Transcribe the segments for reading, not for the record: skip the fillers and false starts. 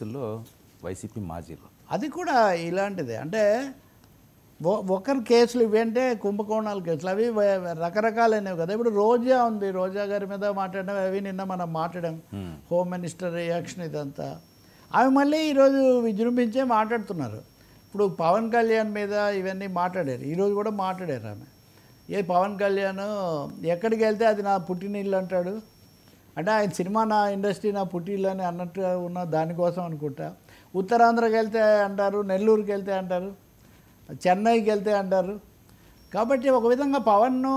లో వైసీపీ మాజీలు అది కూడా ఇలాంటిదే. అంటే ఒకరి కేసులు ఇవంటే కుంభకోణాల కేసులు అవి రకరకాలైనవి కదా. ఇప్పుడు రోజా ఉంది, రోజా గారి మీద మాట్లాడడం అవి నిన్న మనం మాట్లాడాం. హోమ్ మినిస్టర్ రియాక్షన్ ఇదంతా అవి మళ్ళీ ఈరోజు విజృంభించే మాట్లాడుతున్నారు. ఇప్పుడు పవన్ కళ్యాణ్ మీద ఇవన్నీ మాట్లాడారు, ఈరోజు కూడా మాట్లాడారు. ఆమె పవన్ కళ్యాణ్ ఎక్కడికి వెళ్తే అది నా పుట్టినిల్లు అంటాడు. అంటే ఆయన సినిమా నా ఇండస్ట్రీ నా పుట్టిల్లు అని అన్నట్టు ఉన్న దానికోసం అనుకుంటా. ఉత్తరాంధ్రకి వెళ్తే అంటారు, నెల్లూరుకి వెళ్తే అంటారు, చెన్నైకి వెళ్తే అంటారు. కాబట్టి ఒక విధంగా పవన్ను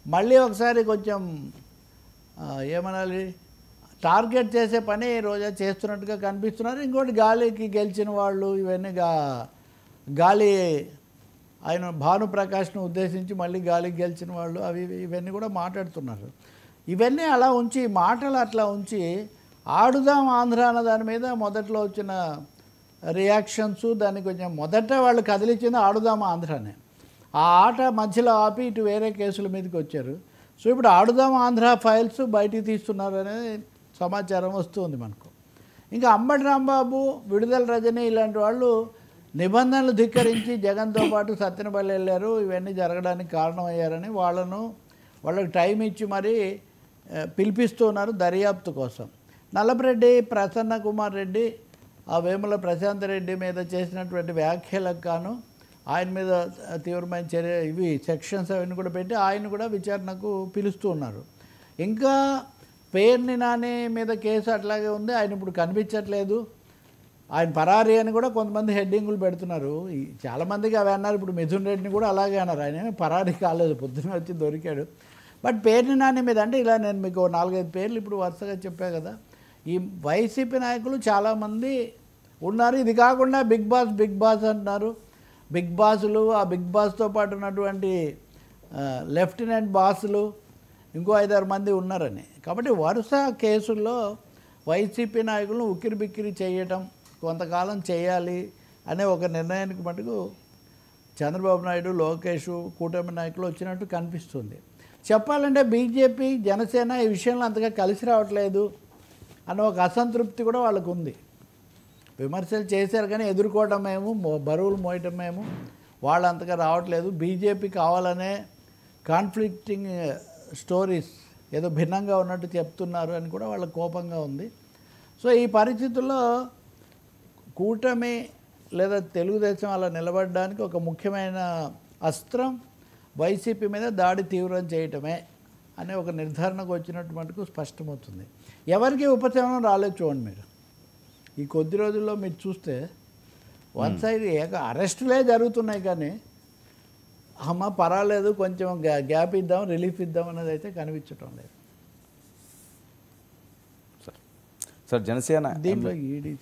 మళ్ళీ ఒకసారి కొంచెం ఏమనాలి టార్గెట్ చేసే పని రోజా చేస్తున్నట్టుగా కనిపిస్తున్నారు. ఇంకోటి గాలికి గెలిచిన వాళ్ళు ఇవన్నీ గాలి ఆయన భానుప్రకాష్ను ఉద్దేశించి మళ్ళీ గాలికి గెలిచిన వాళ్ళు అవి ఇవన్నీ కూడా మాట్లాడుతున్నారు. ఇవన్నీ అలా ఉంచి మాటలు అట్లా ఉంచి ఆడుదాం ఆంధ్ర అన్న దాని మీద మొదట్లో వచ్చిన రియాక్షన్స్ దాన్ని కొంచెం మొదట వాళ్ళు కదిలించింది ఆడుదాం ఆంధ్రానే. ఆ ఆట మధ్యలో ఆపి ఇటు వేరే కేసుల మీదకి వచ్చారు. సో ఇప్పుడు ఆడుదాం ఆంధ్ర ఫైల్స్ బయటికి తీస్తున్నారు అనేది సమాచారం వస్తుంది మనకు. ఇంకా అంబటి రాంబాబు, విడుదల రజని ఇలాంటి వాళ్ళు నిబంధనలు ధిక్కరించి జగన్తో పాటు సత్తెనపల్లి వెళ్ళారు. ఇవన్నీ జరగడానికి కారణమయ్యారని వాళ్ళకి టైం ఇచ్చి మరీ పిలిపిస్తున్నారు దర్యాప్తు కోసం. నల్లపరెడ్డి ప్రసన్న కుమార్ రెడ్డి ఆ వేముల ప్రశాంత్ రెడ్డి మీద చేసినటువంటి వ్యాఖ్యలకు గాను ఆయన మీద తీవ్రమైన చర్య ఇవి సెక్షన్స్ అవన్నీ కూడా పెట్టి ఆయన కూడా విచారణకు పిలుస్తూ ఉన్నారు. ఇంకా పేర్ని నాని మీద కేసు అట్లాగే ఉంది, ఆయన ఇప్పుడు కనిపించట్లేదు, ఆయన పరారీ అని కూడా కొంతమంది హెడ్డింగులు పెడుతున్నారు. చాలామందికి అవి అన్నారు. ఇప్పుడు మిథున్ రెడ్డిని కూడా అలాగే అన్నారు, ఆయన పరారీ కాలేదు, పొద్దున్న వచ్చి దొరికాడు. బట్ పేర్ని నాని మీద అంటే ఇలా నేను మీకు 4-5 పేర్లు ఇప్పుడు వరుసగా చెప్పా కదా. ఈ వైసీపీ నాయకులు చాలామంది ఉన్నారు. ఇది కాకుండా బిగ్ బాస్ అంటున్నారు. బిగ్ బాసులు, ఆ బిగ్ బాస్తో పాటు ఉన్నటువంటి లెఫ్టినెంట్ బాసులు ఇంకో 5-6 మంది ఉన్నారని. కాబట్టి వరుస కేసుల్లో వైసీపీ నాయకులను ఉక్కిరిబిక్కిరి చేయటం కొంతకాలం చేయాలి అనే ఒక నిర్ణయానికి మటుకు చంద్రబాబు నాయుడు, లోకేష్, కూటమి నాయకులు వచ్చినట్టు కనిపిస్తుంది. చెప్పాలంటే బీజేపీ, జనసేన ఈ విషయంలో అంతగా కలిసి రావట్లేదు అన్న ఒక అసంతృప్తి కూడా వాళ్ళకు ఉంది. విమర్శలు చేశారు కానీ ఎదుర్కోవటం మేము, బరువులు మోయటం మేము, వాళ్ళు అంతగా రావట్లేదు. బీజేపీ కావాలనే కాన్ఫ్లిక్టింగ్ స్టోరీస్ ఏదో భిన్నంగా ఉన్నట్టు చెప్తున్నారు అని కూడా వాళ్ళ కోపంగా ఉంది. సో ఈ పరిస్థితుల్లో కూటమి లేదా తెలుగుదేశం అలా నిలబడడానికి ఒక ముఖ్యమైన అస్త్రం వైసీపీ మీద దాడి తీవ్రం చేయటమే అనే ఒక నిర్ధారణకు వచ్చినట్టు మటుకు స్పష్టమవుతుంది. ఎవరికి ఉపశమనం రాలేదు చూడండి మీరు. ఈ కొద్ది రోజుల్లో మీరు చూస్తే వన్ సైడ్ అరెస్టులే జరుగుతున్నాయి కానీ అమ్మ పర్వాలేదు కొంచెం గ్యాప్ ఇద్దాం, రిలీఫ్ ఇద్దాం అనేది అయితే కనిపించటం లేదు. సార్ జనసేన దీంట్లో ఈడీ